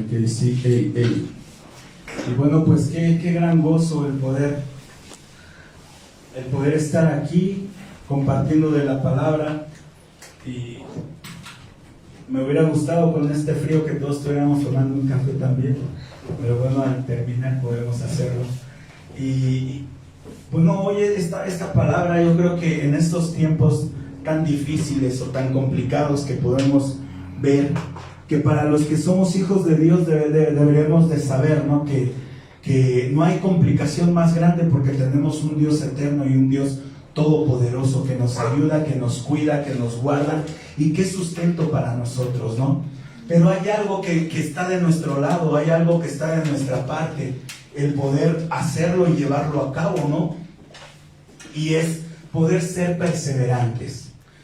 Ok, sí, Y bueno, pues qué gran gozo el poder estar aquí compartiendo de la palabra. Y me hubiera gustado con este frío que todos estuviéramos tomando un café también, pero bueno, al terminar podemos hacerlo. Y bueno, hoy esta palabra, yo creo que en estos tiempos tan difíciles o tan complicados que podemos ver, que para los que somos hijos de Dios deberíamos de saber, ¿no? Que no hay complicación más grande, porque tenemos un Dios eterno y un Dios todopoderoso que nos ayuda, que nos cuida, que nos guarda y que es sustento para nosotros, ¿no? Pero hay algo que está de nuestro lado, hay algo que está de nuestra parte, el poder hacerlo y llevarlo a cabo, ¿no? Y es poder ser perseverantes.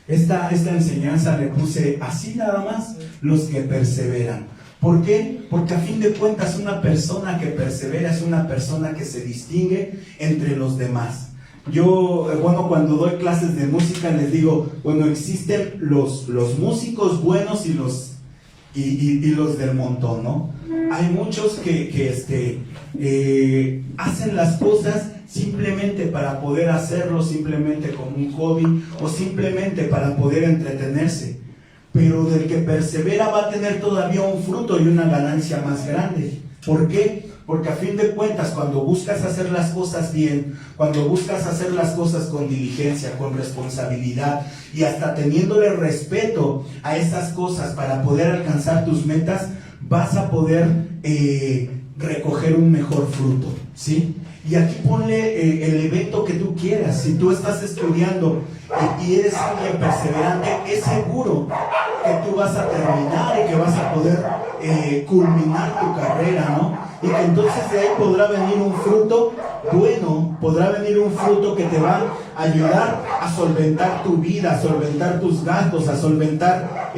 Esta enseñanza le puse así nada más: los que perseveran. ¿Por qué? Porque a fin de cuentas una persona que persevera es una persona que se distingue entre los demás. Yo, cuando doy clases de música les digo, existen los músicos buenos y los del montón, ¿no? Hay muchos que hacen las cosas simplemente para poder hacerlo, simplemente como un hobby o simplemente para poder entretenerse. Pero del que persevera va a tener todavía un fruto y una ganancia más grande. ¿Por qué? Porque a fin de cuentas, cuando buscas hacer las cosas bien, cuando buscas hacer las cosas con diligencia, con responsabilidad y hasta teniéndole respeto a esas cosas para poder alcanzar tus metas, vas a poder recoger un mejor fruto, ¿sí? Y aquí ponle el evento que tú quieras. Si tú estás estudiando y eres alguien perseverante, es seguro que tú vas a terminar y que vas a poder culminar tu carrera, ¿no? Y que entonces de ahí podrá venir un fruto bueno, podrá venir un fruto que te va a ayudar a solventar tu vida, a solventar tus gastos, a solventar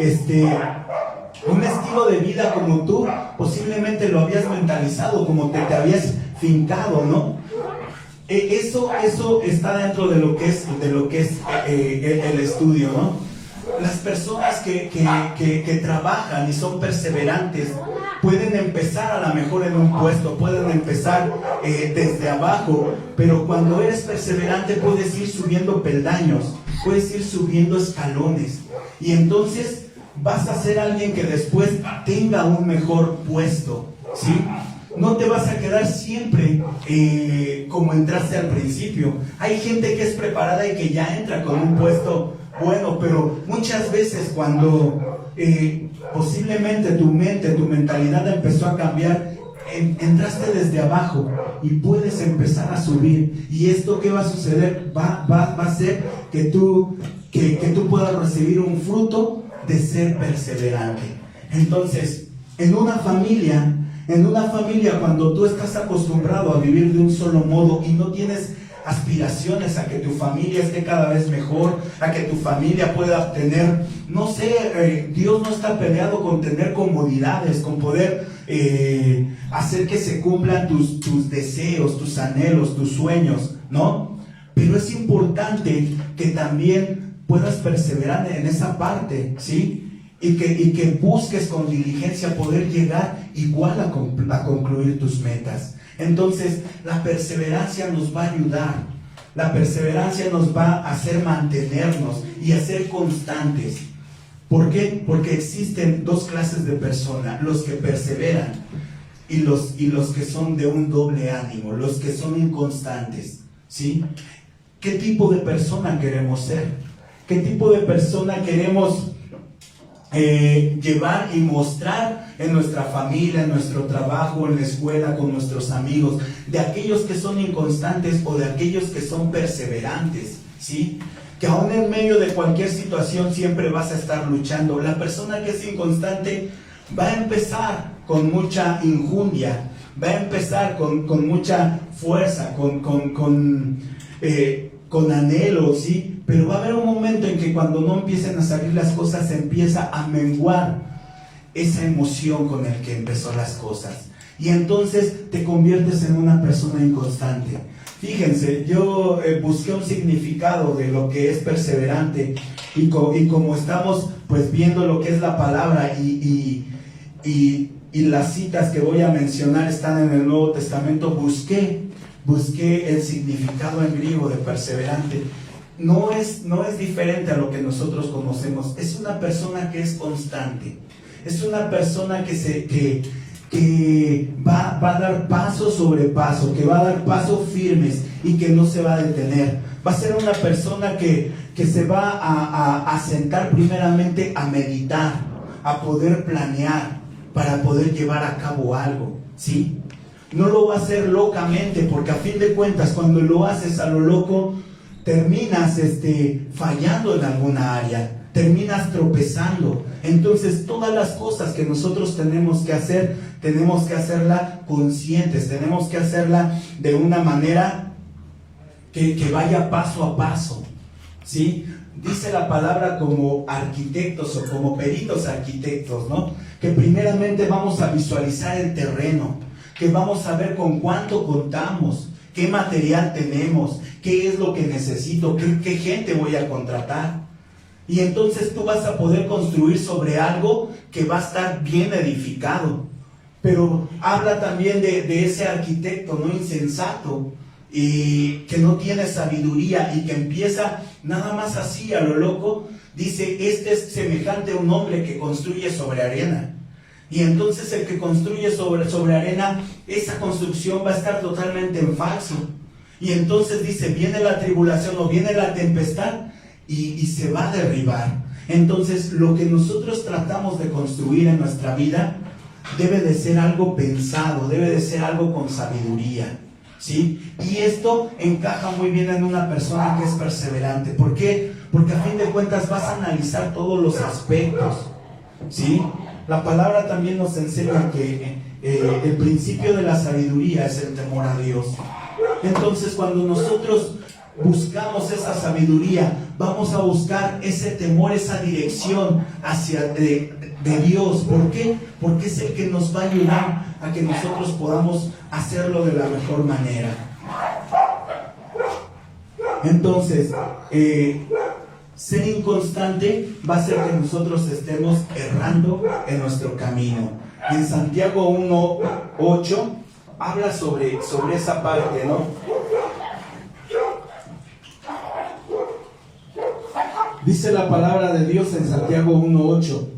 un estilo de vida como tú posiblemente lo habías mentalizado, como te habías fincado, ¿no? Eso está dentro de lo que es el estudio, ¿no? Las personas que trabajan y son perseverantes pueden empezar a lo mejor en un puesto, pueden empezar desde abajo, pero cuando eres perseverante puedes ir subiendo peldaños, puedes ir subiendo escalones, y entonces vas a ser alguien que después tenga un mejor puesto, ¿sí? No te vas a quedar siempre como entraste al principio. Hay gente que es preparada y que ya entra con un puesto bueno, pero muchas veces cuando posiblemente tu mente, tu mentalidad empezó a cambiar, entraste desde abajo y puedes empezar a subir. ¿Y esto qué va a suceder? Va a ser que tú puedas recibir un fruto de ser perseverante. Entonces, en una familia, cuando tú estás acostumbrado a vivir de un solo modo y no tienes aspiraciones a que tu familia esté cada vez mejor, a que tu familia pueda obtener, Dios no está peleado con tener comodidades, con poder hacer que se cumplan tus deseos, tus anhelos, tus sueños, ¿no? Pero es importante que también puedas perseverar en esa parte, ¿sí? Y que busques con diligencia poder llegar igual a concluir tus metas. Entonces, la perseverancia nos va a ayudar. La perseverancia nos va a hacer mantenernos y a ser constantes. ¿Por qué? Porque existen dos clases de personas: los que perseveran y los que son de un doble ánimo, los que son inconstantes, ¿sí? ¿Qué tipo de persona queremos ser? ¿Qué tipo de persona queremos llevar y mostrar en nuestra familia, en nuestro trabajo, en la escuela, con nuestros amigos? De aquellos que son inconstantes o de aquellos que son perseverantes, ¿sí? Que aún en medio de cualquier situación siempre vas a estar luchando. La persona que es inconstante va a empezar con mucha injundia, va a empezar con mucha fuerza, con anhelo, ¿sí? Pero va a haber un momento en que cuando no empiecen a salir las cosas, se empieza a menguar esa emoción con el que empezó las cosas. Y entonces te conviertes en una persona inconstante. Fíjense, yo busqué un significado de lo que es perseverante y como estamos pues viendo lo que es la palabra y y las citas que voy a mencionar están en el Nuevo Testamento, busqué el significado en griego de perseverante. No es diferente a lo que nosotros conocemos. Es una persona que es constante. Es una persona que va a dar paso sobre paso, que va a dar pasos firmes y que no se va a detener. Va a ser una persona que se va a sentar primeramente a meditar, a poder planear para poder llevar a cabo algo, ¿sí? No lo va a hacer locamente, porque a fin de cuentas cuando lo haces a lo loco terminas fallando en alguna área, terminas tropezando. Entonces todas las cosas que nosotros tenemos que hacer, tenemos que hacerla conscientes, tenemos que hacerla de una manera que vaya paso a paso, ¿sí? Dice la palabra como arquitectos o como peritos arquitectos, ¿no? Que primeramente vamos a visualizar el terreno, que vamos a ver con cuánto contamos, qué material tenemos, qué es lo que necesito, qué gente voy a contratar. Y entonces tú vas a poder construir sobre algo que va a estar bien edificado. Pero habla también de ese arquitecto no insensato y que no tiene sabiduría y que empieza nada más así a lo loco. Dice, este es semejante a un hombre que construye sobre arena. Y entonces el que construye sobre arena, esa construcción va a estar totalmente en falso. Y entonces dice, viene la tribulación o viene la tempestad y se va a derribar. Entonces lo que nosotros tratamos de construir en nuestra vida debe de ser algo pensado, debe de ser algo con sabiduría, ¿sí? Y esto encaja muy bien en una persona que es perseverante. ¿Por qué? Porque a fin de cuentas vas a analizar todos los aspectos, ¿sí? La palabra también nos enseña que el principio de la sabiduría es el temor a Dios. Entonces cuando nosotros buscamos esa sabiduría, vamos a buscar ese temor, esa dirección hacia de Dios. ¿Por qué? Porque es el que nos va a ayudar a que nosotros podamos hacerlo de la mejor manera. Entonces, ser inconstante va a hacer que nosotros estemos errando en nuestro camino. En Santiago 1:8 habla sobre esa parte, ¿no? Dice la palabra de Dios en Santiago 1:8.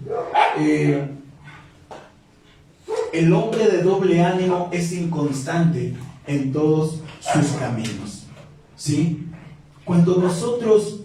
El hombre de doble ánimo es inconstante en todos sus caminos, ¿sí? Cuando nosotros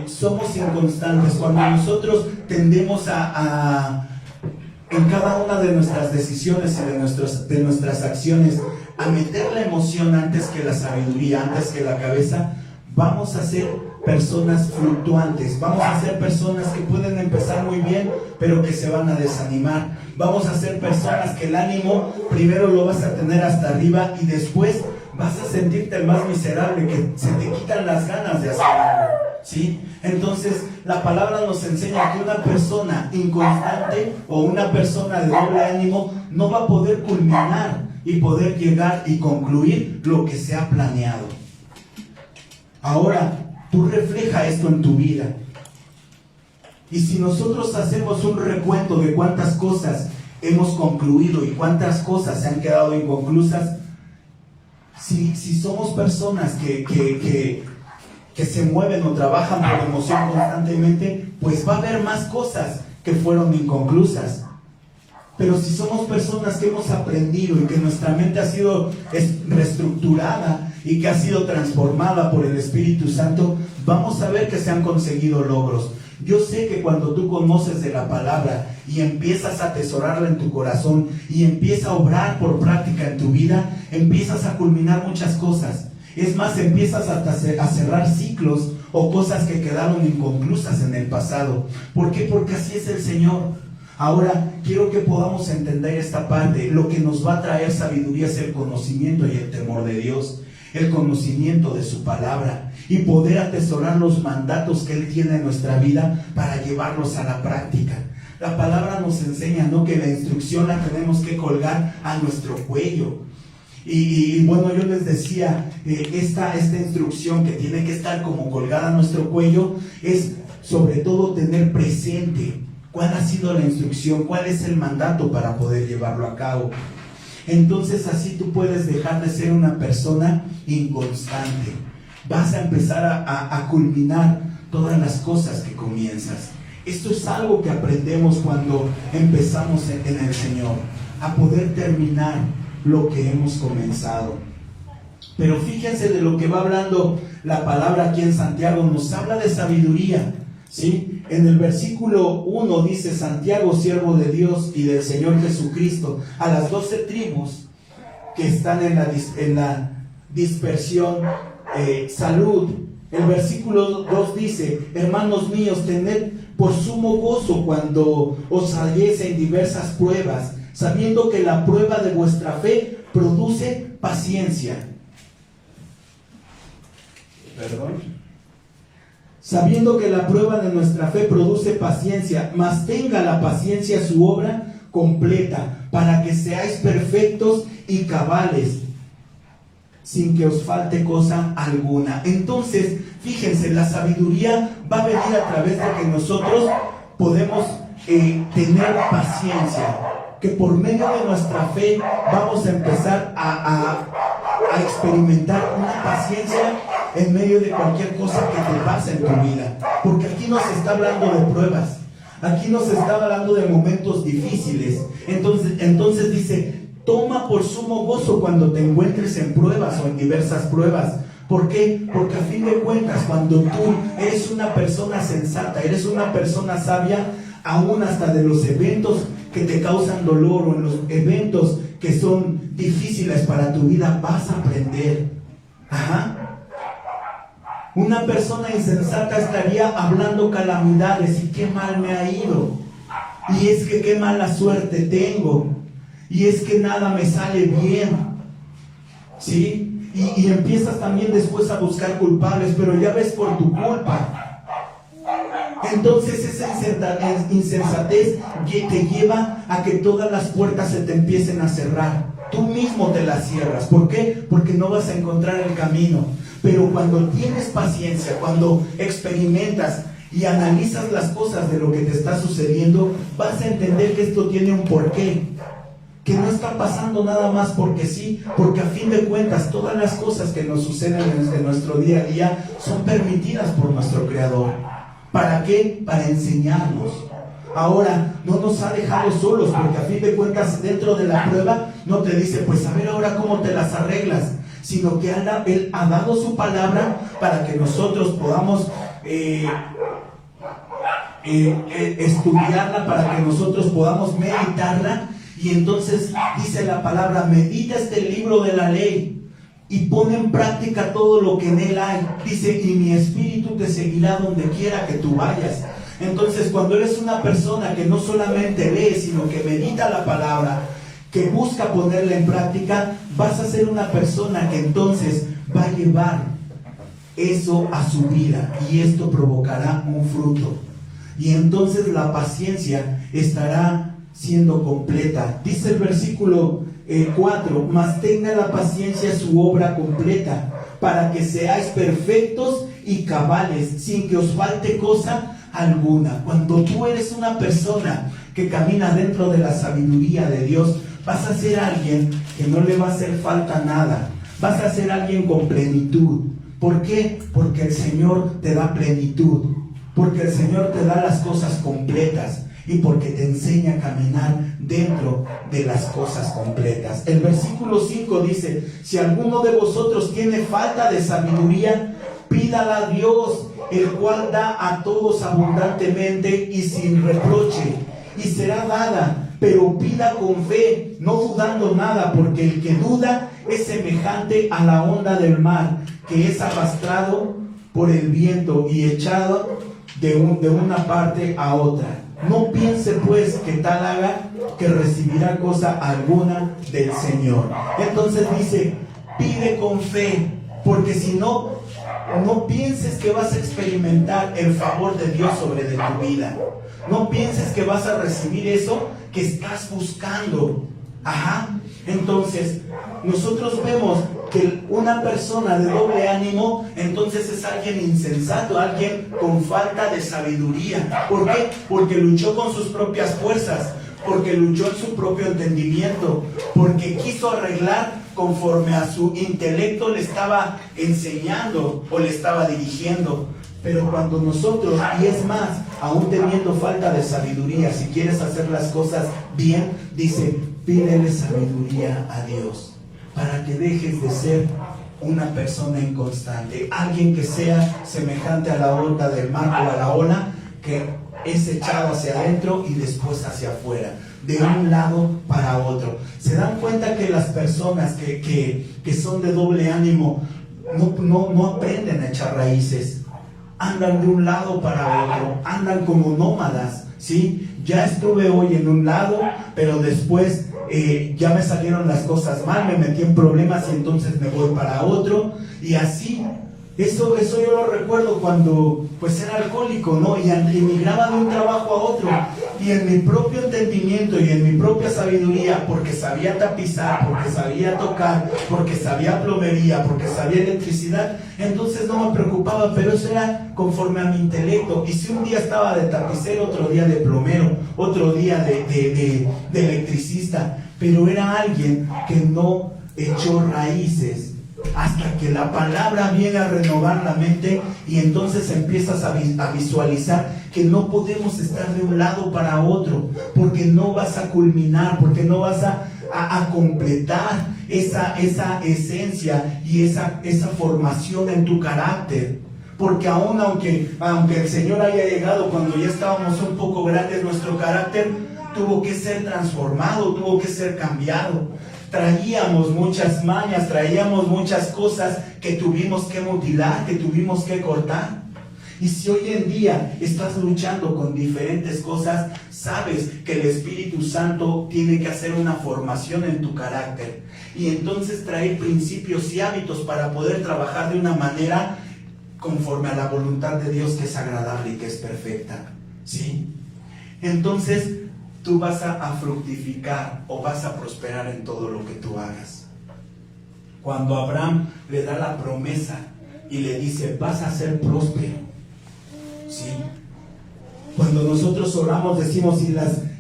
somos inconstantes, cuando nosotros tendemos en cada una de nuestras decisiones y de nuestras acciones a meter la emoción antes que la sabiduría, antes que la cabeza, vamos a ser personas fluctuantes, vamos a ser personas que pueden empezar muy bien, pero que se van a desanimar. Vamos a ser personas que el ánimo primero lo vas a tener hasta arriba y después vas a sentirte más miserable, que se te quitan las ganas de hacer algo, ¿sí? Entonces la palabra nos enseña que una persona inconstante o una persona de doble ánimo no va a poder culminar y poder llegar y concluir lo que se ha planeado. Ahora, tú refleja esto en tu vida. Y si nosotros hacemos un recuento de cuántas cosas hemos concluido y cuántas cosas se han quedado inconclusas, si somos personas que se mueven o trabajan por emoción constantemente, pues va a haber más cosas que fueron inconclusas. Pero si somos personas que hemos aprendido y que nuestra mente ha sido reestructurada y que ha sido transformada por el Espíritu Santo, vamos a ver que se han conseguido logros. Yo sé que cuando tú conoces de la palabra y empiezas a atesorarla en tu corazón y empiezas a obrar por práctica en tu vida, empiezas a culminar muchas cosas. Es más, empiezas hasta a cerrar ciclos o cosas que quedaron inconclusas en el pasado. ¿Por qué? Porque así es el Señor. Ahora, quiero que podamos entender esta parte. Lo que nos va a traer sabiduría es el conocimiento y el temor de Dios, el conocimiento de su palabra y poder atesorar los mandatos que Él tiene en nuestra vida para llevarlos a la práctica. La palabra nos enseña, ¿no?, que la instrucción la tenemos que colgar a nuestro cuello. Y bueno, yo les decía, esta instrucción que tiene que estar como colgada a nuestro cuello es sobre todo tener presente ¿Cuál ha sido la instrucción? ¿Cuál es el mandato para poder llevarlo a cabo? Entonces así tú puedes dejar de ser una persona inconstante. Vas a empezar a culminar todas las cosas que comienzas. Esto es algo que aprendemos cuando empezamos en el Señor, a poder terminar lo que hemos comenzado. Pero fíjense de lo que va hablando la palabra aquí en Santiago. Nos habla de sabiduría, ¿sí? En el versículo 1 dice: Santiago, siervo de Dios y del Señor Jesucristo, a las 12 tribus que están en la dispersión, salud. El versículo 2 dice: hermanos míos, tened por sumo gozo cuando os halléis en diversas pruebas, sabiendo que la prueba de vuestra fe produce paciencia. Sabiendo que la prueba de nuestra fe produce paciencia, mas tenga la paciencia su obra completa, para que seáis perfectos y cabales, sin que os falte cosa alguna. Entonces, fíjense, la sabiduría va a venir a través de que nosotros podemos tener paciencia, que por medio de nuestra fe vamos a empezar a experimentar una paciencia en medio de cualquier cosa que te pase en tu vida. Porque aquí nos está hablando de pruebas, aquí nos está hablando de momentos difíciles. Entonces dice: toma por sumo gozo cuando te encuentres en pruebas o en diversas pruebas. ¿Por qué? Porque a fin de cuentas, cuando tú eres una persona sensata, eres una persona sabia, aún hasta de los eventos que te causan dolor o en los eventos que son difíciles para tu vida, vas a aprender. Una persona insensata estaría hablando calamidades: y qué mal me ha ido, y es que qué mala suerte tengo, y es que nada me sale bien, ¿sí? Y empiezas también después a buscar culpables, pero ya ves por tu culpa. Entonces esa insensatez que te lleva a que todas las puertas se te empiecen a cerrar. Tú mismo te las cierras. ¿Por qué? Porque no vas a encontrar el camino. Pero cuando tienes paciencia, cuando experimentas y analizas las cosas de lo que te está sucediendo, vas a entender que esto tiene un porqué. Que no está pasando nada más porque sí, porque a fin de cuentas todas las cosas que nos suceden en nuestro día a día son permitidas por nuestro Creador. ¿Para qué? Para enseñarnos. Ahora, no nos ha dejado solos, porque a fin de cuentas dentro de la prueba no te dice: pues a ver ahora cómo te las arreglas, sino que Él ha dado su palabra para que nosotros podamos estudiarla, para que nosotros podamos meditarla. Y entonces dice la palabra: medita este libro de la ley y pon en práctica todo lo que en él hay. Dice: y mi espíritu te seguirá donde quiera que tú vayas. Entonces, cuando eres una persona que no solamente lee, sino que medita la palabra, que busca ponerla en práctica, vas a ser una persona que entonces va a llevar eso a su vida, y esto provocará un fruto. Y entonces la paciencia estará siendo completa. Dice el versículo 4: mas tenga la paciencia su obra completa, para que seáis perfectos y cabales, sin que os falte cosa alguna. Cuando tú eres una persona que camina dentro de la sabiduría de Dios, vas a ser alguien que no le va a hacer falta nada. Vas a ser alguien con plenitud. ¿Por qué? Porque el Señor te da plenitud, porque el Señor te da las cosas completas, y porque te enseña a caminar dentro de las cosas completas. El versículo 5 dice: si alguno de vosotros tiene falta de sabiduría, pídala a Dios, el cual da a todos abundantemente y sin reproche, y será dada. Pero pida con fe, no dudando nada, porque el que duda es semejante a la onda del mar, que es arrastrado por el viento y echado de una parte a otra. No piense pues que tal haga, que recibirá cosa alguna del Señor. Entonces dice: pide con fe, porque si no, no pienses que vas a experimentar el favor de Dios sobre de tu vida. No pienses que vas a recibir eso que estás buscando. Entonces, nosotros vemos que una persona de doble ánimo entonces es alguien insensato, alguien con falta de sabiduría. ¿Por qué? Porque luchó con sus propias fuerzas, porque luchó en su propio entendimiento, porque quiso arreglar conforme a su intelecto le estaba enseñando o le estaba dirigiendo. Pero cuando nosotros, y es más, aún teniendo falta de sabiduría, si quieres hacer las cosas bien, dice, pídele sabiduría a Dios, para que dejes de ser una persona inconstante, alguien que sea semejante a la onda del mar o a la ola, que es echado hacia adentro y después hacia afuera, de un lado para otro. ¿Se dan cuenta que las personas que son de doble ánimo no aprenden a echar raíces? Andan de un lado para otro, andan como nómadas, ¿sí? Ya estuve hoy en un lado, pero después ya me salieron las cosas mal, me metí en problemas y entonces me voy para otro, y así. Eso yo lo recuerdo cuando pues era alcohólico, ¿no? Y migraba de un trabajo a otro, y en mi propio entendimiento y en mi propia sabiduría, porque sabía tapizar, porque sabía tocar, porque sabía plomería, porque sabía electricidad, entonces no me preocupaba, pero eso era conforme a mi intelecto. Y si un día estaba de tapicero, otro día de plomero, otro día de electricista, pero era alguien que no echó raíces, hasta que la palabra viene a renovar la mente, y entonces empiezas a visualizar que no podemos estar de un lado para otro, porque no vas a culminar, porque no vas a completar esa esencia y esa formación en tu carácter. Porque aunque el Señor haya llegado cuando ya estábamos un poco grandes, nuestro carácter tuvo que ser transformado, tuvo que ser cambiado. Traíamos muchas mañas, traíamos muchas cosas que tuvimos que mutilar, que tuvimos que cortar. Y si hoy en día estás luchando con diferentes cosas, sabes que el Espíritu Santo tiene que hacer una formación en tu carácter, y entonces traer principios y hábitos para poder trabajar de una manera conforme a la voluntad de Dios, que es agradable y que es perfecta, ¿sí? Entonces tú vas a fructificar o vas a prosperar en todo lo que tú hagas. Cuando Abraham le da la promesa y le dice, vas a ser próspero, ¿sí? Cuando nosotros oramos decimos,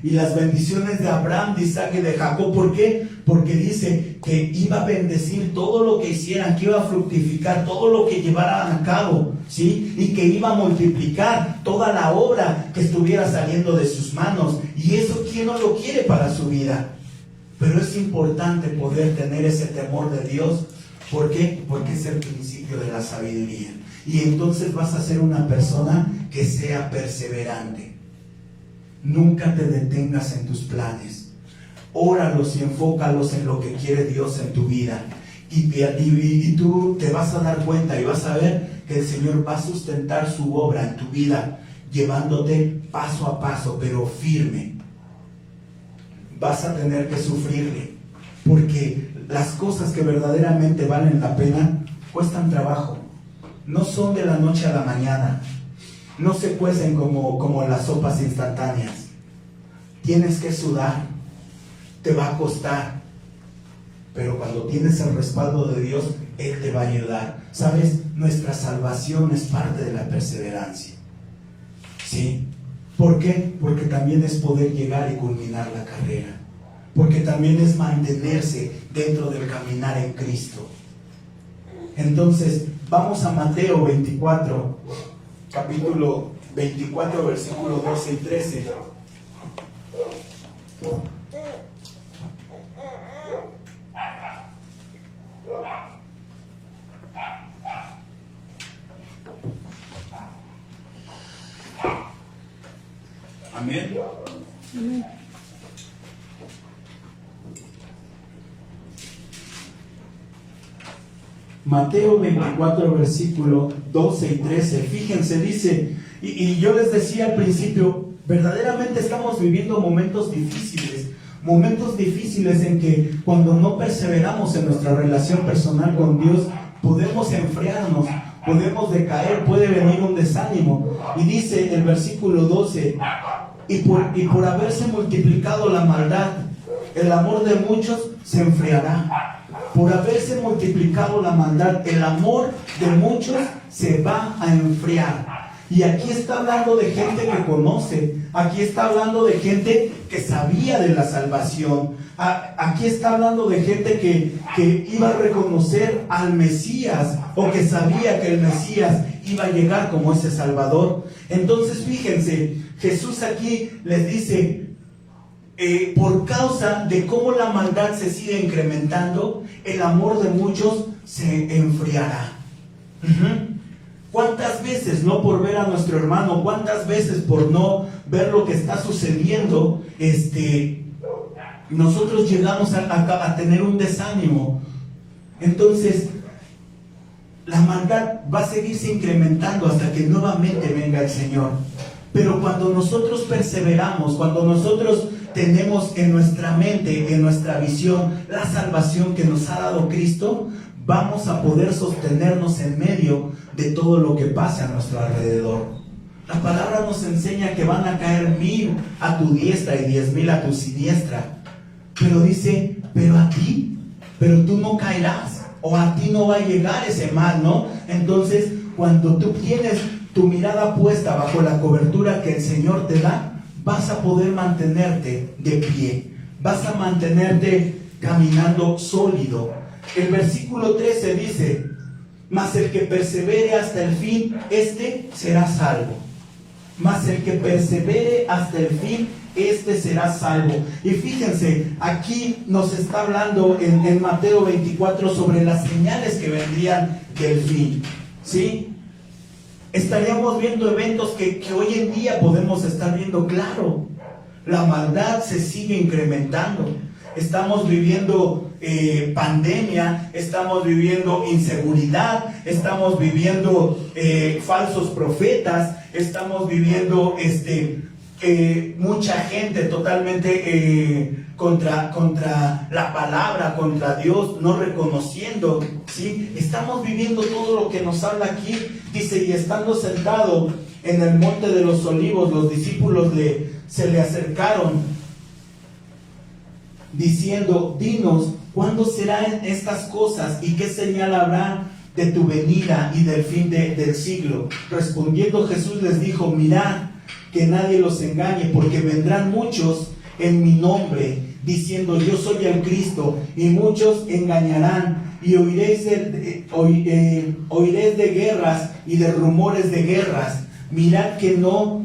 y las bendiciones de Abraham, de Isaac y de Jacob, ¿por qué? Porque dice que iba a bendecir todo lo que hicieran, que iba a fructificar todo lo que llevaran a cabo, ¿sí? Y que iba a multiplicar toda la obra que estuviera saliendo de sus manos. Y eso, ¿quién no lo quiere para su vida? Pero es importante poder tener ese temor de Dios. ¿Por qué? Porque es el principio de la sabiduría. Y entonces vas a ser una persona que sea perseverante. Nunca te detengas en tus planes. Óralos y enfócalos en lo que quiere Dios en tu vida. Y tú te vas a dar cuenta y vas a ver que el Señor va a sustentar su obra en tu vida, llevándote paso a paso, pero firme. Vas a tener que sufrirle, porque las cosas que verdaderamente valen la pena cuestan trabajo. No son de la noche a la mañana. No se cuecen como las sopas instantáneas. Tienes que sudar. Te va a costar. Pero cuando tienes el respaldo de Dios, Él te va a ayudar. ¿Sabes? Nuestra salvación es parte de la perseverancia. ¿Sí? ¿Por qué? Porque también es poder llegar y culminar la carrera. Porque también es mantenerse dentro del caminar en Cristo. Entonces, vamos a Mateo 24, capítulo 24, versículo 12 y 13. Amén. Amén. Mateo 24, versículo 12 y 13. Fíjense, dice, y yo les decía al principio, verdaderamente estamos viviendo momentos difíciles en que cuando no perseveramos en nuestra relación personal con Dios, podemos enfriarnos, podemos decaer, puede venir un desánimo. Y dice el versículo 12, y por haberse multiplicado la maldad, el amor de muchos se enfriará. por haberse multiplicado la maldad, el amor de muchos se va a enfriar. Y aquí está hablando de gente que conoce, aquí está hablando de gente que sabía de la salvación, aquí está hablando de gente que iba a reconocer al Mesías, o que sabía que el Mesías iba a llegar como ese Salvador. Entonces fíjense, Jesús aquí les dice, por causa de cómo la maldad se sigue incrementando, el amor de muchos se enfriará. ¿Cuántas veces no por ver a nuestro hermano, cuántas veces por no ver lo que está sucediendo, nosotros llegamos a tener un desánimo? Entonces, la maldad va a seguirse incrementando hasta que nuevamente venga el Señor. Pero cuando nosotros perseveramos, cuando nosotros tenemos en nuestra mente, en nuestra visión, la salvación que nos ha dado Cristo, vamos a poder sostenernos en medio de todo lo que pasa a nuestro alrededor. La palabra nos enseña que van a caer 1000 a tu diestra y 10,000 a tu siniestra. Pero dice, pero tú no caerás, o a ti no va a llegar ese mal, ¿no? Entonces, cuando tú tienes tu mirada puesta bajo la cobertura que el Señor te da, vas a poder mantenerte de pie, vas a mantenerte caminando sólido. El versículo 13 dice, mas el que persevere hasta el fin, este será salvo. Mas el que persevere hasta el fin, este será salvo. Y fíjense, aquí nos está hablando en Mateo 24 sobre las señales que vendrían del fin, ¿sí? Estaríamos viendo eventos que hoy en día podemos estar viendo claro. La maldad se sigue incrementando. Estamos viviendo pandemia, estamos viviendo inseguridad, estamos viviendo falsos profetas, estamos viviendo mucha gente totalmente contra la palabra, contra Dios, no reconociendo, ¿sí? Estamos viviendo todo lo que nos habla aquí. Dice, y estando sentado en el monte de los olivos, los discípulos se le acercaron diciendo, dinos, ¿cuándo serán estas cosas y qué señal habrá de tu venida y del fin del siglo? Respondiendo Jesús les dijo, mirad que nadie los engañe, porque vendrán muchos en mi nombre, diciendo yo soy el Cristo, y muchos engañarán, y oiréis de guerras y de rumores de guerras. Mirad que no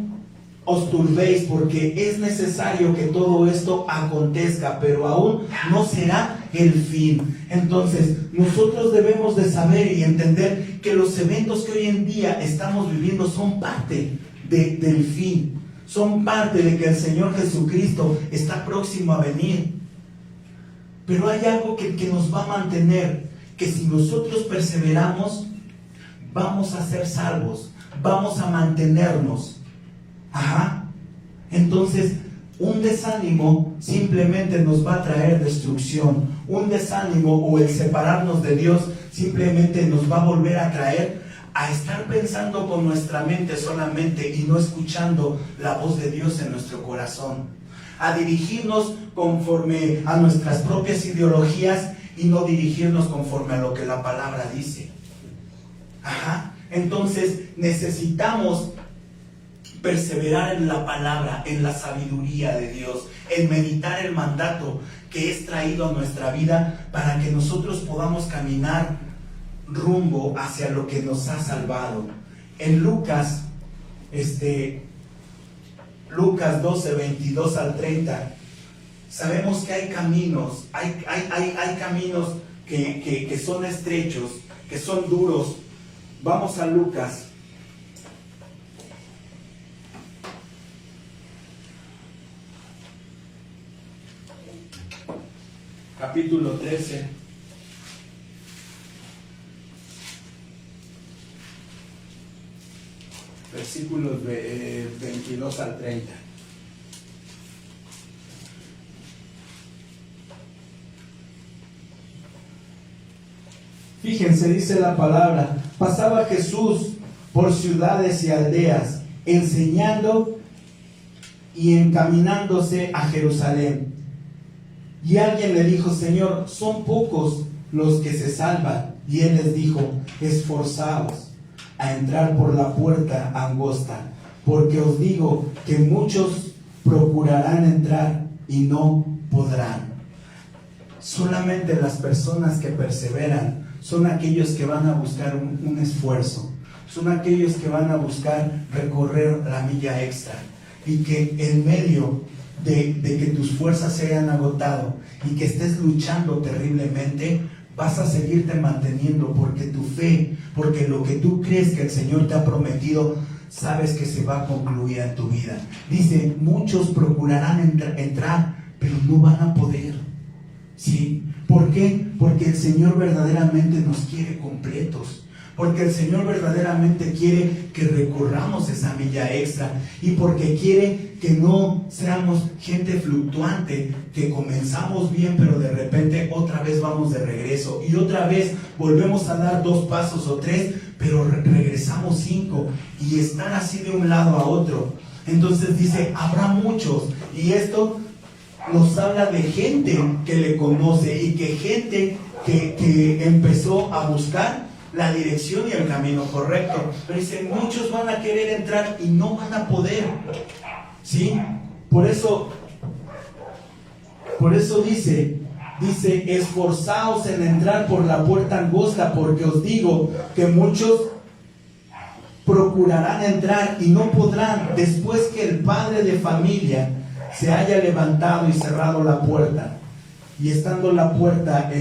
os turbéis, porque es necesario que todo esto acontezca, pero aún no será el fin. Entonces, nosotros debemos de saber y entender que los eventos que hoy en día estamos viviendo son parte del fin, son parte de que el Señor Jesucristo está próximo a venir. Pero hay algo que nos va a mantener, que si nosotros perseveramos, vamos a ser salvos, vamos a mantenernos. Entonces, un desánimo simplemente nos va a traer destrucción. Un desánimo o el separarnos de Dios simplemente nos va a volver a traer a estar pensando con nuestra mente solamente y no escuchando la voz de Dios en nuestro corazón. A dirigirnos conforme a nuestras propias ideologías y no dirigirnos conforme a lo que la palabra dice. Entonces necesitamos perseverar en la palabra, en la sabiduría de Dios, en meditar el mandato que es traído a nuestra vida para que nosotros podamos caminar rumbo hacia lo que nos ha salvado. En Lucas 12, 22 al 30, sabemos que hay caminos, hay caminos que son estrechos, que son duros. Vamos a Lucas. Capítulo 13. Versículos 22 al 30. Fíjense, dice la palabra, pasaba Jesús por ciudades y aldeas, enseñando y encaminándose a Jerusalén. Y alguien le dijo, Señor, ¿son pocos los que se salvan. Y él les dijo: esforzaos a entrar por la puerta angosta, porque os digo que muchos procurarán entrar y no podrán. Solamente las personas que perseveran son aquellos que van a buscar un esfuerzo, son aquellos que van a buscar recorrer la milla extra, y que en medio de que tus fuerzas se hayan agotado y que estés luchando terriblemente, vas a seguirte manteniendo, porque tu fe, porque lo que tú crees que el Señor te ha prometido, sabes que se va a concluir en tu vida. Dice: muchos procurarán entrar, pero no van a poder. ¿Sí? ¿Por qué? Porque el Señor verdaderamente nos quiere completos. Porque el Señor verdaderamente quiere que recorramos esa milla extra, y porque quiere que no seamos gente fluctuante, que comenzamos bien pero de repente otra vez vamos de regreso, y otra vez volvemos a dar 2 pasos o 3, pero regresamos 5, y estar así de un lado a otro. Entonces dice: habrá muchos, y esto nos habla de gente que le conoce, y que gente que empezó a buscar la dirección y el camino correcto. Pero dice: muchos van a querer entrar y no van a poder. ¿Sí? Por eso dice: esforzaos en entrar por la puerta angosta, porque os digo que muchos procurarán entrar y no podrán. Después que el padre de familia se haya levantado y cerrado la puerta, y estando la puerta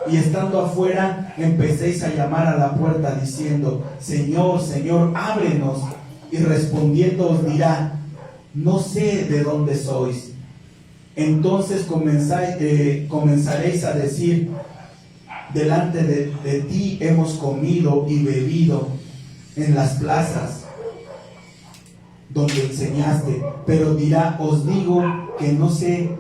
y estando afuera, empecéis a llamar a la puerta diciendo: Señor, Señor, ábrenos. Y respondiendo os dirá: no sé de dónde sois. Entonces comenzaréis a decir: delante de ti hemos comido y bebido en las plazas donde enseñaste. Pero dirá: os digo que no sé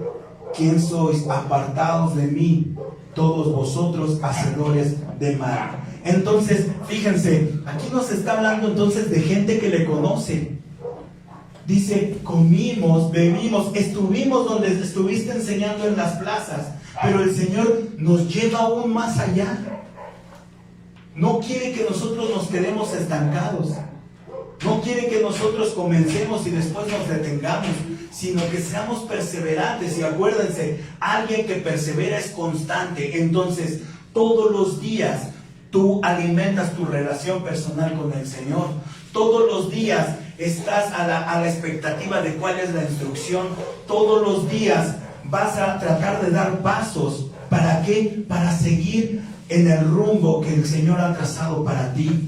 quién sois, apartaos de mí, todos vosotros hacedores de mal. Entonces, fíjense, aquí nos está hablando entonces de gente que le conoce. Dice: comimos, bebimos, estuvimos donde estuviste enseñando en las plazas. Pero el Señor nos lleva aún más allá. No quiere que nosotros nos quedemos estancados. No quiere que nosotros comencemos y después nos detengamos, sino que seamos perseverantes. Y acuérdense, alguien que persevera es constante. Entonces, todos los días tú alimentas tu relación personal con el Señor. Todos los días estás a la expectativa de cuál es la instrucción. Todos los días vas a tratar de dar pasos. ¿Para qué? Para seguir en el rumbo que el Señor ha trazado para ti.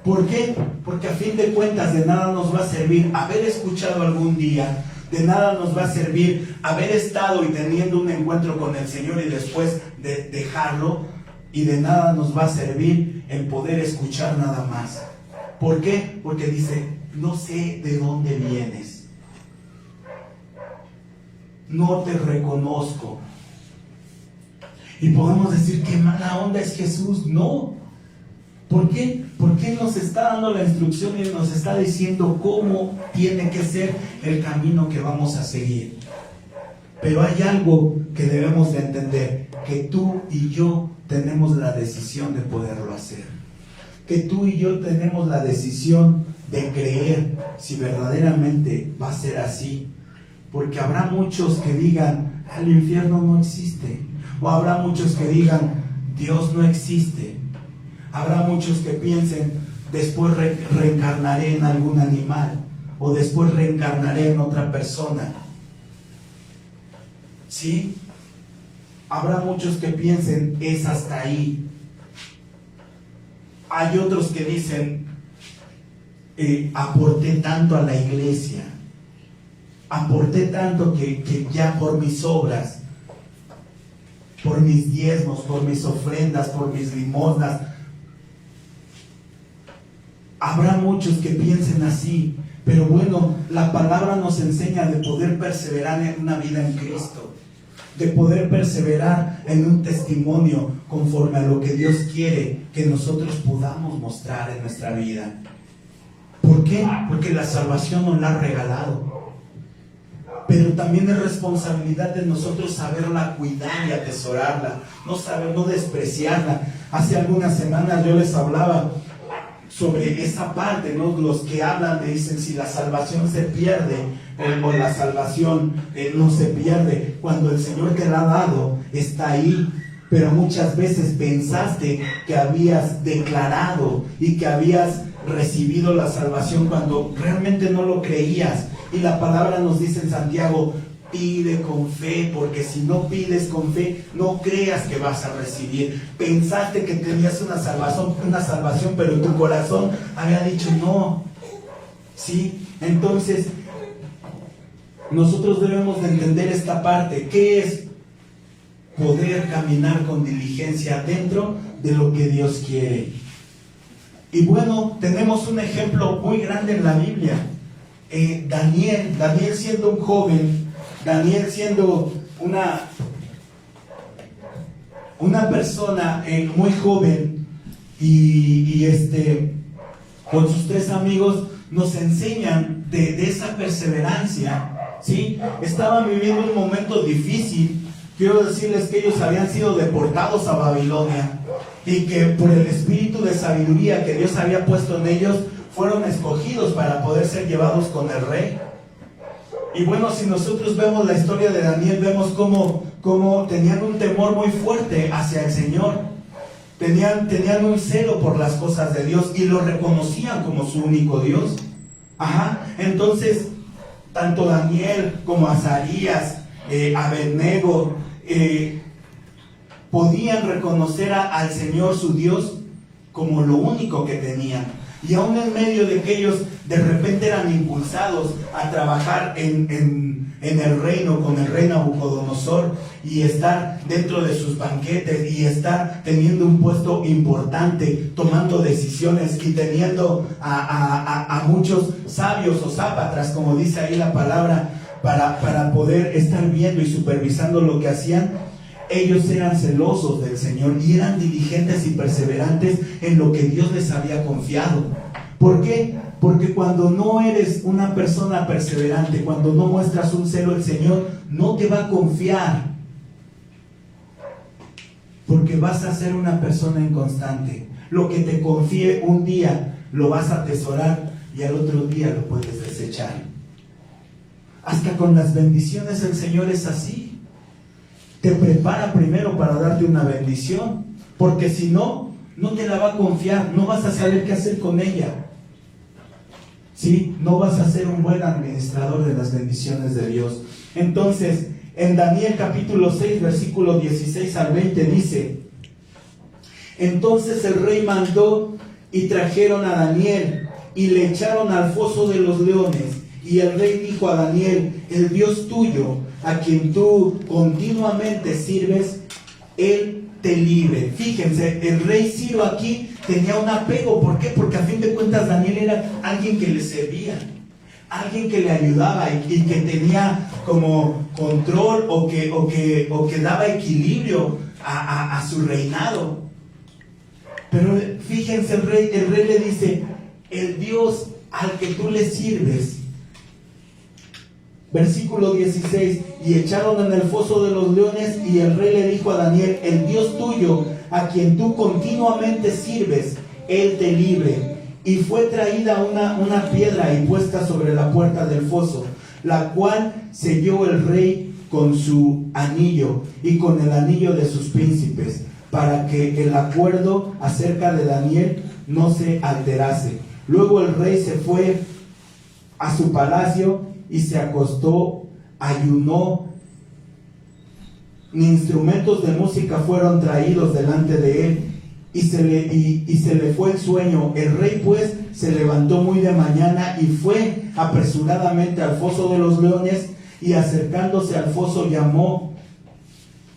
¿Por qué? Porque a fin de cuentas de nada nos va a servir haber escuchado algún día, de nada nos va a servir haber estado y teniendo un encuentro con el Señor y después de dejarlo, y de nada nos va a servir el poder escuchar nada más. ¿Por qué? Porque dice: no sé de dónde vienes, no te reconozco. Y podemos decir: qué mala onda es Jesús. No. ¿Por qué? Porque Él nos está dando la instrucción y nos está diciendo cómo tiene que ser el camino que vamos a seguir. Pero hay algo que debemos de entender: que tú y yo tenemos la decisión de poderlo hacer. Que tú y yo tenemos la decisión de creer si verdaderamente va a ser así. Porque habrá muchos que digan: el infierno no existe. O habrá muchos que digan: Dios no existe. Habrá muchos que piensen: después reencarnaré en algún animal, o después reencarnaré en otra persona. ¿Sí? Habrá muchos que piensen: es hasta ahí. Hay otros que dicen: aporté tanto a la iglesia, aporté tanto que ya por mis obras, por mis diezmos, por mis ofrendas, por mis limosnas. Habrá muchos que piensen así, pero bueno, la palabra nos enseña de poder perseverar en una vida en Cristo, de poder perseverar en un testimonio conforme a lo que Dios quiere que nosotros podamos mostrar en nuestra vida. ¿Por qué? Porque la salvación nos la ha regalado. pero también es responsabilidad de nosotros saberla cuidar y atesorarla, no despreciarla. Hace algunas semanas yo les hablaba sobre esa parte, ¿no? Los que hablan dicen si la salvación se pierde o la salvación no se pierde. Cuando el Señor te la ha dado, está ahí. Pero muchas veces pensaste que habías declarado y que habías recibido la salvación cuando realmente no lo creías. Y la palabra nos dice en Santiago: pide con fe, porque si no pides con fe, no creas que vas a recibir. Pensaste que tenías una salvación, pero tu corazón había dicho no. ¿Sí? Entonces, nosotros debemos de entender esta parte. ¿Qué es poder caminar con diligencia dentro de lo que Dios quiere? Y bueno, tenemos un ejemplo muy grande en la Biblia. Daniel siendo un joven, Daniel siendo una persona muy joven y con sus 3 amigos nos enseñan de esa perseverancia, ¿sí? Estaban viviendo un momento difícil. Quiero decirles que ellos habían sido deportados a Babilonia y que por el espíritu de sabiduría que Dios había puesto en ellos, fueron escogidos para poder ser llevados con el rey. Y bueno, si nosotros vemos la historia de Daniel, vemos cómo tenían un temor muy fuerte hacia el Señor. Tenían un celo por las cosas de Dios y lo reconocían como su único Dios. Entonces, tanto Daniel como Azarías, Abednego, podían reconocer al Señor su Dios como lo único que tenían. Y aún en medio de que ellos de repente eran impulsados a trabajar en el reino con el rey Nabucodonosor y estar dentro de sus banquetes y estar teniendo un puesto importante, tomando decisiones y teniendo a muchos sabios o zápatras, como dice ahí la palabra, para poder estar viendo y supervisando lo que hacían. Ellos eran celosos del Señor y eran diligentes y perseverantes en lo que Dios les había confiado. ¿Por qué? Porque cuando no eres una persona perseverante, cuando no muestras un celo, el Señor no te va a confiar. Porque vas a ser una persona inconstante. Lo que te confíe un día lo vas a atesorar y al otro día lo puedes desechar. Hasta con las bendiciones el Señor es así. Te prepara primero para darte una bendición, porque si no, no te la va a confiar, no vas a saber qué hacer con ella. ¿Sí? No vas a ser un buen administrador de las bendiciones de Dios. Entonces, en Daniel capítulo 6, versículo 16 al 20 dice: entonces el rey mandó y trajeron a Daniel y le echaron al foso de los leones. Y el rey dijo a Daniel: el Dios tuyo, a quien tú continuamente sirves, Él te libre. Fíjense, el rey Ciro aquí tenía un apego. ¿Por qué? Porque a fin de cuentas Daniel era alguien que le servía, alguien que le ayudaba y que tenía como control o que daba equilibrio a su reinado. Pero fíjense, el rey le dice: el Dios al que tú le sirves. Versículo 16: y echaron en el foso de los leones, y el rey le dijo a Daniel: el Dios tuyo, a quien tú continuamente sirves, Él te libre. Y fue traída una piedra y puesta sobre la puerta del foso, la cual selló el rey con su anillo y con el anillo de sus príncipes, para que el acuerdo acerca de Daniel no se alterase. Luego el rey se fue a su palacio y se acostó, ayunó. Ni instrumentos de música fueron traídos delante de él, y se le fue el sueño. El rey pues se levantó muy de mañana y fue apresuradamente al foso de los leones, y acercándose al foso llamó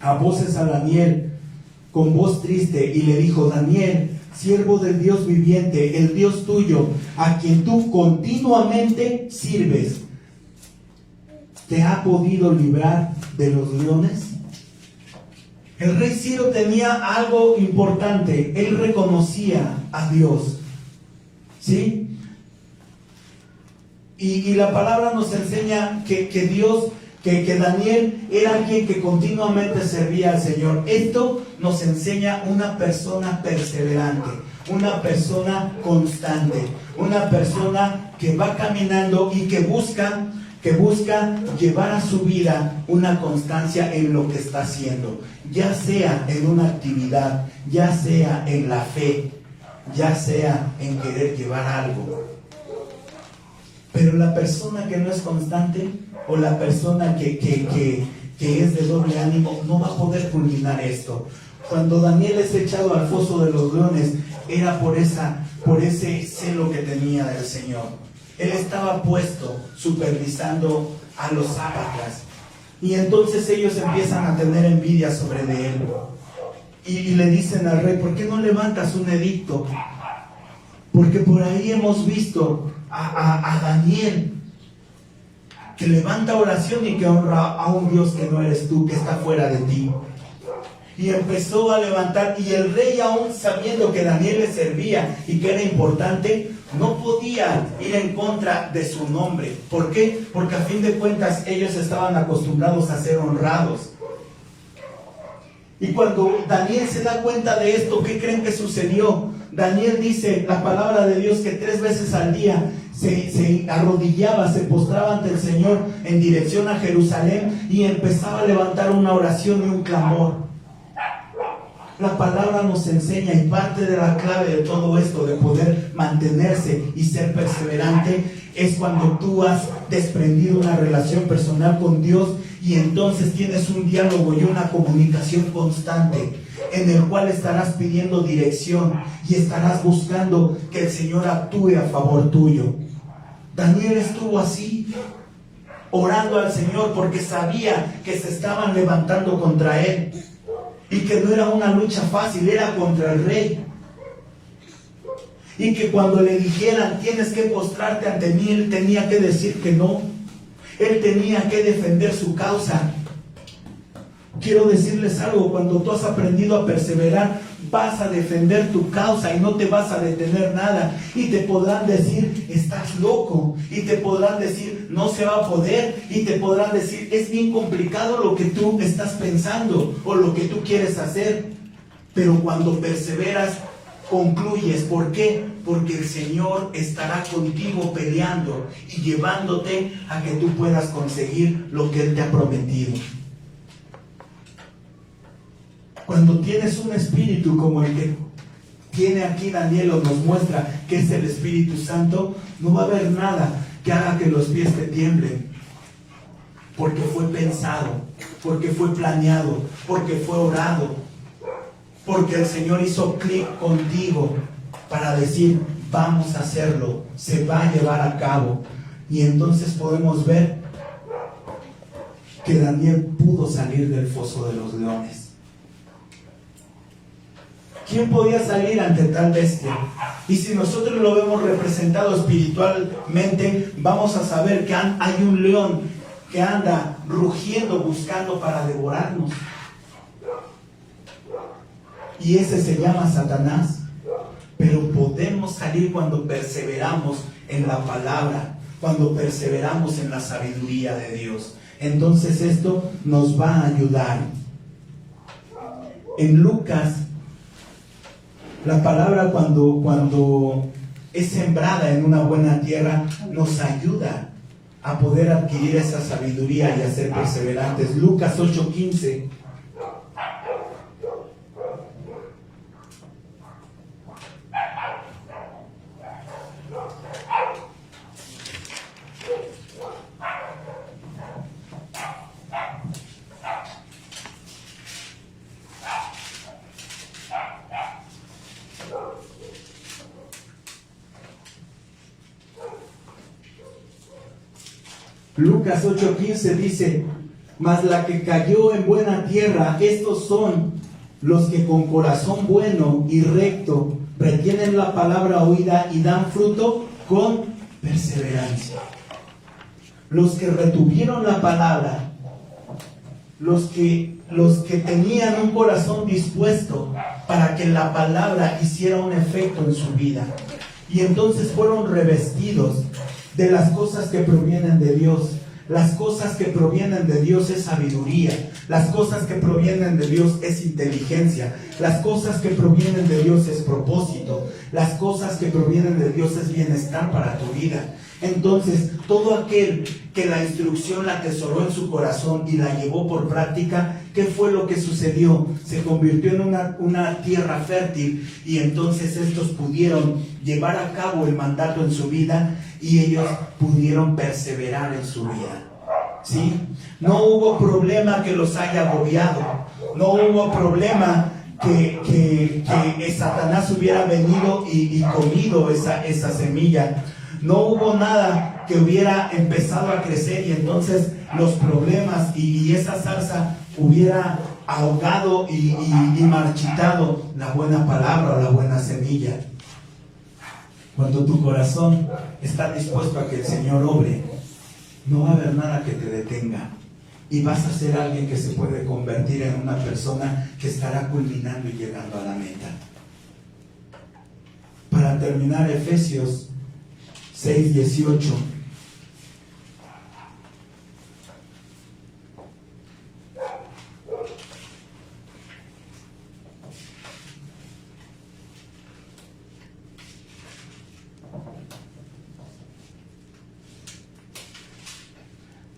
a voces a Daniel con voz triste, y le dijo: Daniel, siervo del Dios viviente, el Dios tuyo, a quien tú continuamente sirves, ¿te ha podido librar de los leones? El rey Ciro tenía algo importante. Él reconocía a Dios, ¿sí? Y la palabra nos enseña que Dios que Daniel era alguien que continuamente servía al Señor. Esto nos enseña una persona perseverante, una persona constante, una persona que va caminando y que busca llevar a su vida una constancia en lo que está haciendo, ya sea en una actividad, ya sea en la fe, ya sea en querer llevar algo. Pero la persona que no es constante, o la persona que es de doble ánimo, no va a poder culminar esto. Cuando Daniel es echado al foso de los leones, era por ese celo que tenía del Señor. Él estaba puesto supervisando a los sátrapas, y entonces ellos empiezan a tener envidia sobre de él, y le dicen al rey: ¿por qué no levantas un edicto? Porque por ahí hemos visto a Daniel que levanta oración y que honra a un Dios que no eres tú, que está fuera de ti. Y empezó a levantar, y el rey, aún sabiendo que Daniel le servía y que era importante, no podía ir en contra de su nombre. ¿Por qué? Porque a fin de cuentas ellos estaban acostumbrados a ser honrados. Y cuando Daniel se da cuenta de esto, ¿qué creen que sucedió? Daniel dice, la palabra de Dios, que 3 veces al día se arrodillaba, se postraba ante el Señor en dirección a Jerusalén, y empezaba a levantar una oración y un clamor. La palabra nos enseña, y parte de la clave de todo esto, de poder mantenerse y ser perseverante, es cuando tú has desprendido una relación personal con Dios, y entonces tienes un diálogo y una comunicación constante, en el cual estarás pidiendo dirección y estarás buscando que el Señor actúe a favor tuyo. Daniel estuvo así, orando al Señor, porque sabía que se estaban levantando contra él, y que no era una lucha fácil, era contra el rey. Y que cuando le dijeran: tienes que postrarte ante mí, él tenía que decir que no. Él tenía que defender su causa. Quiero decirles algo: cuando tú has aprendido a perseverar, vas a defender tu causa y no te vas a detener nada. Y te podrán decir: estás loco. Y te podrán decir: no se va a poder. Y te podrán decir: es bien complicado lo que tú estás pensando o lo que tú quieres hacer. Pero cuando perseveras, concluyes. ¿Por qué? Porque el Señor estará contigo peleando y llevándote a que tú puedas conseguir lo que Él te ha prometido. Cuando tienes un espíritu como el que tiene aquí Daniel, o nos muestra que es el Espíritu Santo, no va a haber nada que haga que los pies te tiemblen, porque fue pensado, porque fue planeado, porque fue orado, porque el Señor hizo clic contigo para decir: vamos a hacerlo, se va a llevar a cabo. Y entonces podemos ver que Daniel pudo salir del foso de los leones. ¿Quién podía salir ante tal bestia? Y si nosotros lo vemos representado espiritualmente, vamos a saber que hay un león que anda rugiendo, buscando para devorarnos. Y ese se llama Satanás. Pero podemos salir cuando perseveramos en la palabra, cuando perseveramos en la sabiduría de Dios. Entonces esto nos va a ayudar. En Lucas, la palabra cuando es sembrada en una buena tierra, nos ayuda a poder adquirir esa sabiduría y a ser perseverantes. Lucas 8:15. Lucas 8:15 dice: mas la que cayó en buena tierra, estos son los que con corazón bueno y recto retienen la palabra oída y dan fruto con perseverancia. Los que retuvieron la palabra, los que tenían un corazón dispuesto para que la palabra hiciera un efecto en su vida, y entonces fueron revestidos de las cosas que provienen de Dios. Las cosas que provienen de Dios es sabiduría. Las cosas que provienen de Dios es inteligencia. Las cosas que provienen de Dios es propósito. Las cosas que provienen de Dios es bienestar para tu vida. Entonces, todo aquel que la instrucción la atesoró en su corazón y la llevó por práctica, ¿qué fue lo que sucedió? Se convirtió en una tierra fértil, y entonces estos pudieron llevar a cabo el mandato en su vida, y ellos pudieron perseverar en su vida. ¿Sí? No hubo problema que los haya agobiado. No hubo problema que Satanás hubiera venido y comido esa semilla. No hubo nada que hubiera empezado a crecer y entonces los problemas y esa zarza hubiera ahogado y marchitado la buena palabra o la buena semilla. Cuando tu corazón está dispuesto a que el Señor obre, no va a haber nada que te detenga, y vas a ser alguien que se puede convertir en una persona que estará culminando y llegando a la meta. Para terminar, Efesios 6:18.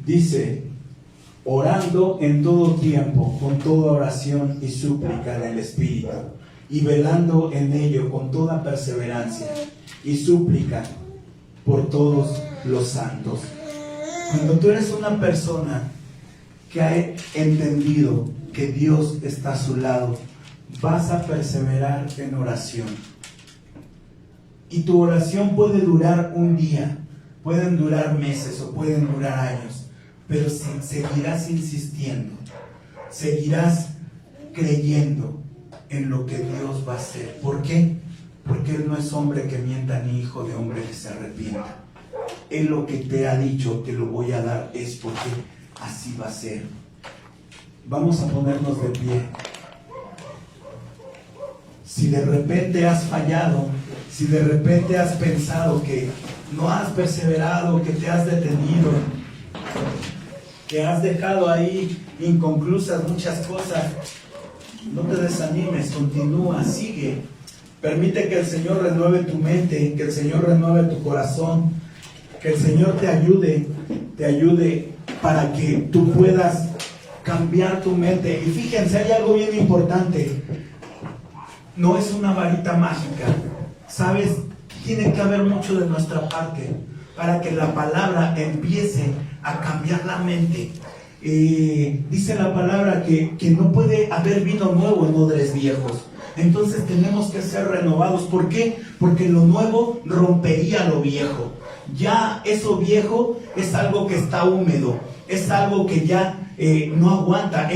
Dice: orando en todo tiempo, con toda oración y súplica en el Espíritu, y velando en ello con toda perseverancia y súplica por todos los santos. Cuando tú eres una persona que ha entendido que Dios está a su lado, vas a perseverar en oración. Y tu oración puede durar un día, pueden durar meses o pueden durar años, pero seguirás insistiendo, seguirás creyendo en lo que Dios va a hacer. ¿Por qué? Porque Él no es hombre que mienta, ni hijo de hombre que se arrepienta. Él lo que te ha dicho, te lo voy a dar, es porque así va a ser. Vamos a ponernos de pie. Si de repente has fallado, si de repente has pensado que no has perseverado, que te has detenido, que has dejado ahí inconclusas muchas cosas, no te desanimes, continúa, sigue. Permite que el Señor renueve tu mente, que el Señor renueve tu corazón, que el Señor te ayude para que tú puedas cambiar tu mente. Y fíjense, hay algo bien importante. No es una varita mágica. ¿Sabes? Tiene que haber mucho de nuestra parte para que la palabra empiece a cambiar la mente. Dice la palabra que no puede haber vino nuevo en odres viejos. Entonces tenemos que ser renovados. ¿Por qué? Porque lo nuevo rompería lo viejo. Ya eso viejo es algo que está húmedo, es algo que ya no aguanta.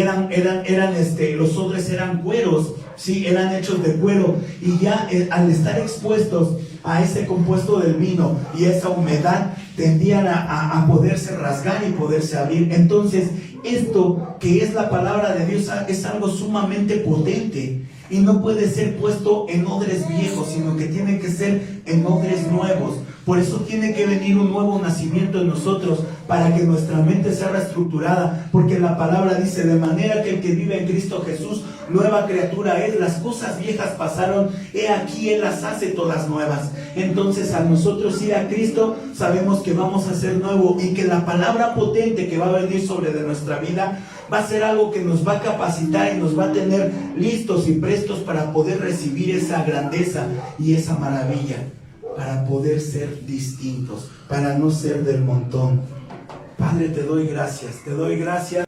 Los odres eran cueros, sí, eran hechos de cuero, y ya al estar expuestos a ese compuesto del vino y esa humedad, tendían a poderse rasgar y poderse abrir. Entonces, esto que es la palabra de Dios es algo sumamente potente, y no puede ser puesto en odres viejos, sino que tiene que ser en odres nuevos. Por eso tiene que venir un nuevo nacimiento en nosotros, para que nuestra mente sea reestructurada, porque la palabra dice: de manera que el que vive en Cristo Jesús, nueva criatura es. Las cosas viejas pasaron, he aquí Él las hace todas nuevas. Entonces, al nosotros ir a Cristo, sabemos que vamos a ser nuevo, y que la palabra potente que va a venir sobre de nuestra vida va a ser algo que nos va a capacitar y nos va a tener listos y prestos para poder recibir esa grandeza y esa maravilla, para poder ser distintos, para no ser del montón. Padre, te doy gracias,